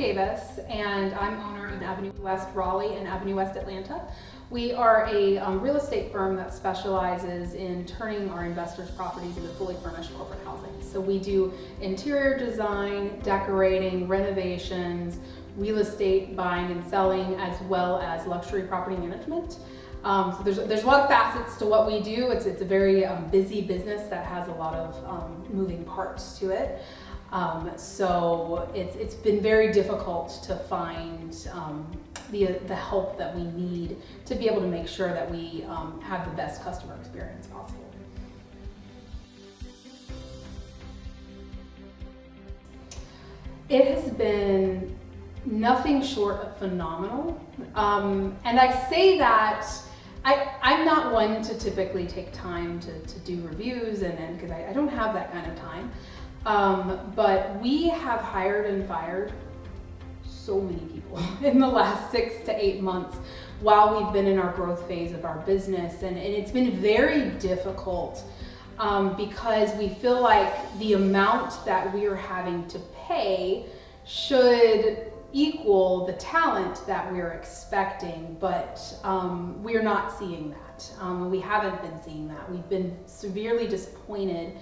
Davis, and I'm owner of Avenue West Raleigh and Avenue West Atlanta. We are a real estate firm that specializes in turning our investors' properties into fully furnished corporate housing. So we do interior design, decorating, renovations, real estate buying and selling, as well as luxury property management. So there's a lot of facets to what we do. It's a very busy business that has a lot of moving parts to it. So it's been very difficult to find the help that we need to be able to make sure that we have the best customer experience possible. It has been nothing short of phenomenal. And I say that I'm not one to typically take time to do reviews and because I don't have that kind of time. But we have hired and fired so many people in the last 6 to 8 months while we've been in our growth phase of our business. And it's been very difficult because we feel like the amount that we're having to pay should equal the talent that we're expecting, but we're not seeing that. We haven't been seeing that. We've been severely disappointed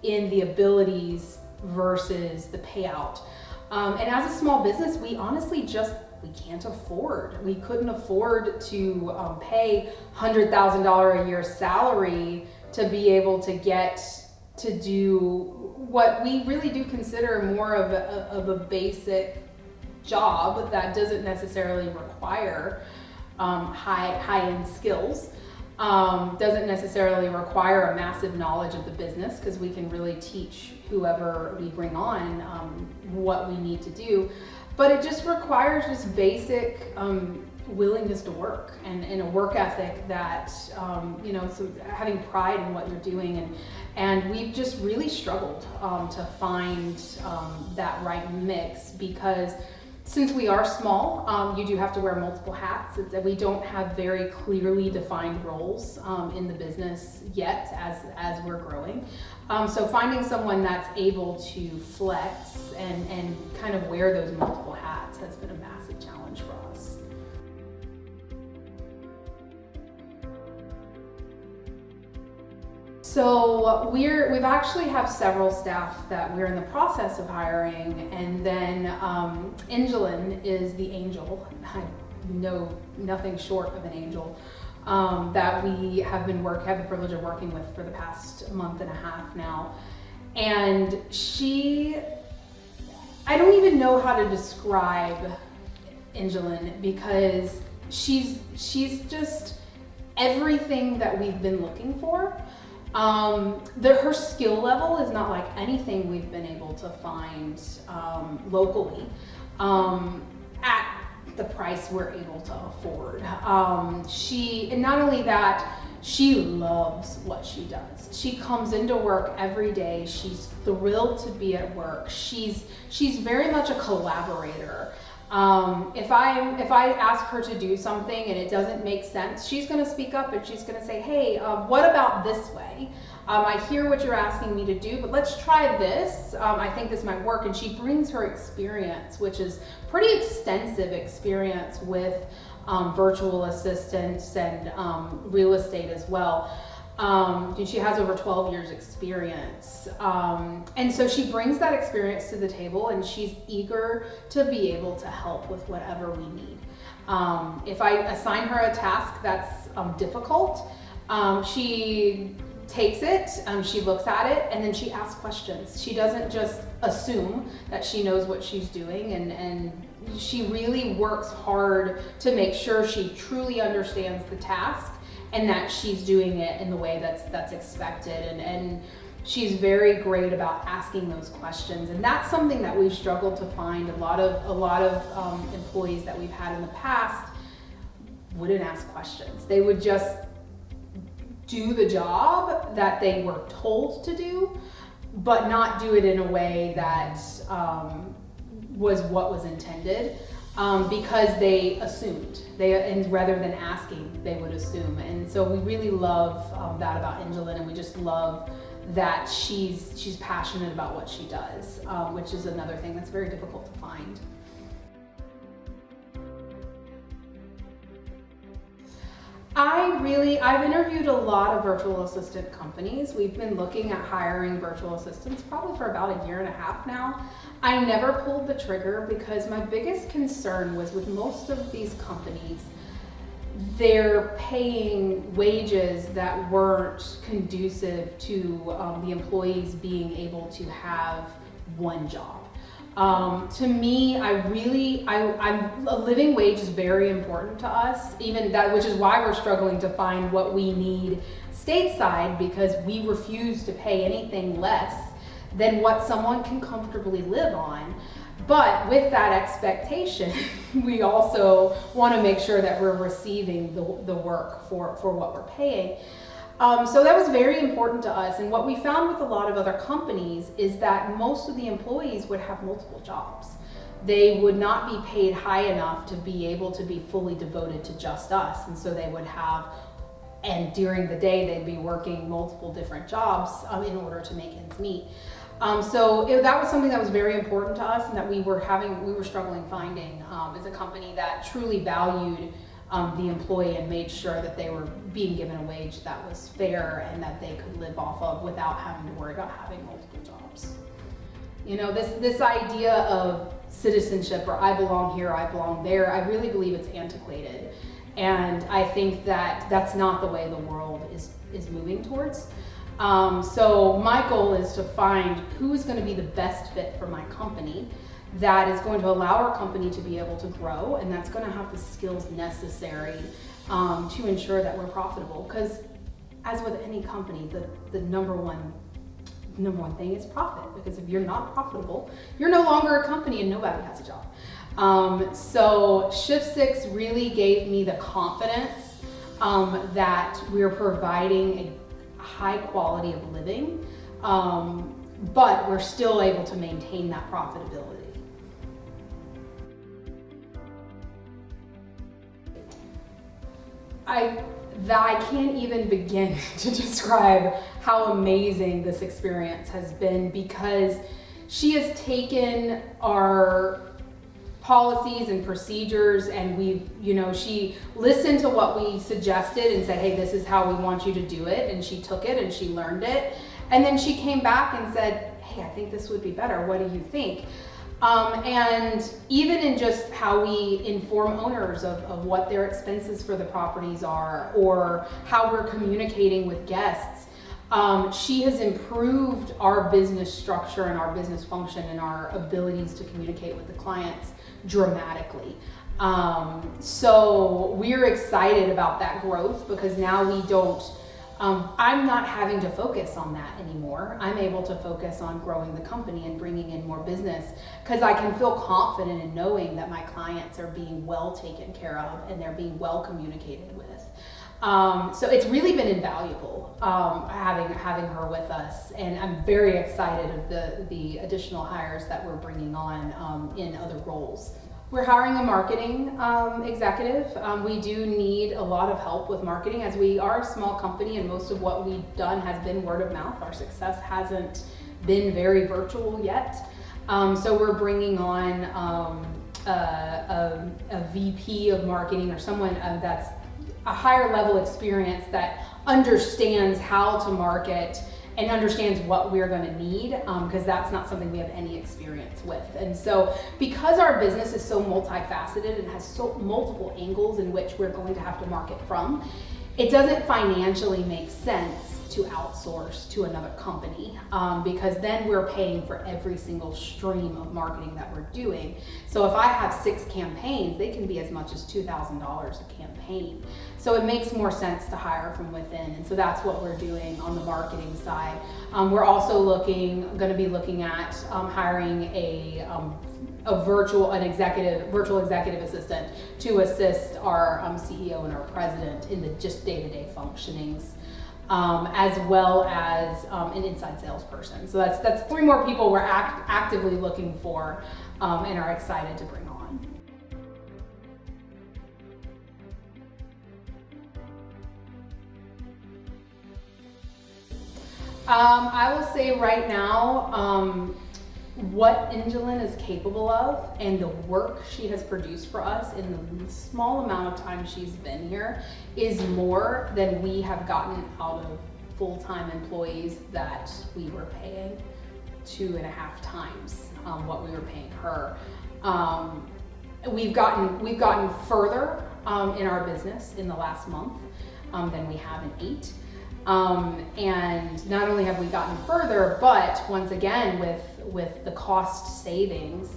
in the abilities versus the payout. And as a small business, we honestly we can't afford. We couldn't afford to pay $100,000 a year salary to be able to get to do what we really do consider more of a basic job that doesn't necessarily require high-end skills. Doesn't necessarily require a massive knowledge of the business because we can really teach whoever we bring on what we need to do. But it just requires just basic willingness to work and a work ethic that, so having pride in what you're doing. And we've just really struggled to find that right mix because since we are small, you do have to wear multiple hats. We don't have very clearly defined roles in the business yet as we're growing. So finding someone that's able to flex and kind of wear those multiple hats has been a massive challenge for us. So we've actually have several staff that we're in the process of hiring, and then Angelin is the angel. I know nothing short of an angel that we have the privilege of working with for the past month and a half now. And I don't even know how to describe Angelin because she's just everything that we've been looking for. Her skill level is not like anything we've been able to find locally at the price we're able to afford. And not only that, she loves what she does. She comes into work every day. She's thrilled to be at work. She's very much a collaborator. If I ask her to do something and it doesn't make sense, she's going to speak up and she's going to say, hey, what about this way? I hear what you're asking me to do, but let's try this. I think this might work. And she brings her experience, which is pretty extensive experience with virtual assistants and real estate as well. She has over 12 years experience. And so she brings that experience to the table and she's eager to be able to help with whatever we need. If I assign her a task that's difficult, she takes it, she looks at it, and then she asks questions. She doesn't just assume that she knows what she's doing, and she really works hard to make sure she truly understands the task and that she's doing it in the way that's expected. And she's very great about asking those questions. And that's something that we've struggled to find. A lot of employees that we've had in the past wouldn't ask questions. They would just do the job that they were told to do, but not do it in a way that was what was intended. Because they assumed, and rather than asking, they would assume. And so we really love that about Angelin, and we just love that she's passionate about what she does, which is another thing that's very difficult to find. I've interviewed a lot of virtual assistant companies. We've been looking at hiring virtual assistants probably for about 1.5 years now. I never pulled the trigger because my biggest concern was with most of these companies, they're paying wages that weren't conducive to the employees being able to have one job. To me, a living wage is very important to us, which is why we're struggling to find what we need stateside, because we refuse to pay anything less than what someone can comfortably live on. But with that expectation, we also want to make sure that we're receiving the work for what we're paying. So that was very important to us. And what we found with a lot of other companies is that most of the employees would have multiple jobs. They would not be paid high enough to be able to be fully devoted to just us. And so they would have, and during the day, they'd be working multiple different jobs in order to make ends meet. That was something that was very important to us and that we were struggling finding as a company that truly valued the employee and made sure that they were being given a wage that was fair and that they could live off of without having to worry about having multiple jobs. You know, this idea of citizenship, or I belong here, I belong there, I really believe it's antiquated. And I think that that's not the way the world is moving towards. So my goal is to find who is going to be the best fit for my company, that is going to allow our company to be able to grow, and that's going to have the skills necessary to ensure that we're profitable. Because as with any company, the number one thing is profit. Because if you're not profitable, you're no longer a company and nobody has a job. So ShiftSix really gave me the confidence that we're providing a high quality of living, but we're still able to maintain that profitability. I can't even begin to describe how amazing this experience has been, because she has taken our policies and procedures and she listened to what we suggested and said, hey, this is how we want you to do it. And she took it and she learned it. And then she came back and said, hey, I think this would be better. What do you think? And even in just how we inform owners of what their expenses for the properties are, or how we're communicating with guests, she has improved our business structure and our business function and our abilities to communicate with the clients dramatically. So we're excited about that growth, because now I'm not having to focus on that anymore. I'm able to focus on growing the company and bringing in more business, because I can feel confident in knowing that my clients are being well taken care of and they're being well communicated with. So it's really been invaluable having her with us, and I'm very excited of the additional hires that we're bringing on in other roles. We're hiring a marketing executive. We do need a lot of help with marketing, as we are a small company and most of what we've done has been word of mouth. Our success hasn't been very virtual yet. So we're bringing on a VP of marketing, or someone that's a higher level experience that understands how to market and understands what we're going to need, because that's not something we have any experience with. And so because our business is so multifaceted and has so multiple angles in which we're going to have to market from, it doesn't financially make sense to outsource to another company, because then we're paying for every single stream of marketing that we're doing. So if I have 6 campaigns, they can be as much as $2,000 a campaign. So it makes more sense to hire from within, and so that's what we're doing on the marketing side. We're also going to be looking at hiring a virtual executive assistant to assist our CEO and our president in the just day-to-day functionings, as well as an inside salesperson. So that's 3 more people we're actively looking for and are excited to bring on. I will say right now, what Angelin is capable of and the work she has produced for us in the small amount of time she's been here is more than we have gotten out of full-time employees that we were paying 2.5 times what we were paying her. We've gotten further in our business in the last month than we have in 8. And not only have we gotten further, but once again, with the cost savings,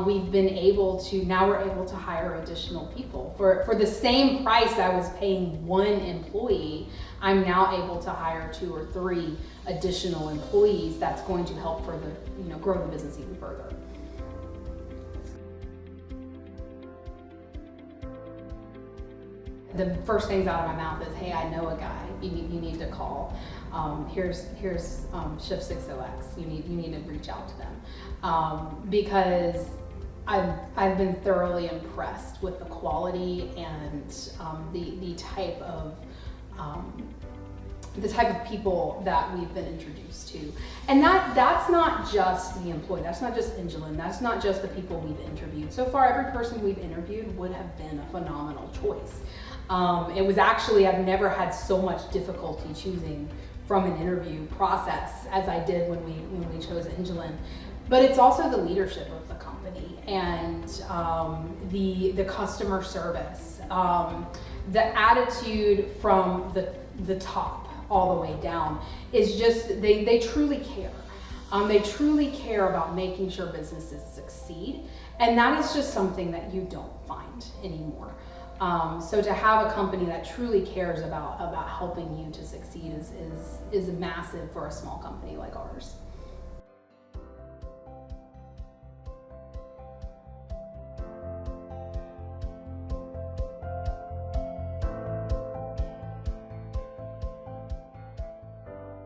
we've been able to, now we're able to hire additional people. For the same price I was paying one employee, I'm now able to hire 2 or 3 additional employees. That's going to help further, grow the business even further. The first things out of my mouth is, hey, I know a guy you need to call. Here's ShiftSixOS. You need to reach out to them because I've been thoroughly impressed with the quality and the type of people that we've been introduced to. And that's not just the employee, that's not just Angelin, that's not just the people we've interviewed. So far, every person we've interviewed would have been a phenomenal choice. It was actually, I've never had so much difficulty choosing from an interview process as I did when we chose Angelin. But it's also the leadership of the company and the customer service, the attitude from the top all the way down is just, they truly care. They truly care about making sure businesses succeed. And that is just something that you don't find anymore. So to have a company that truly cares about helping you to succeed is massive for a small company like ours.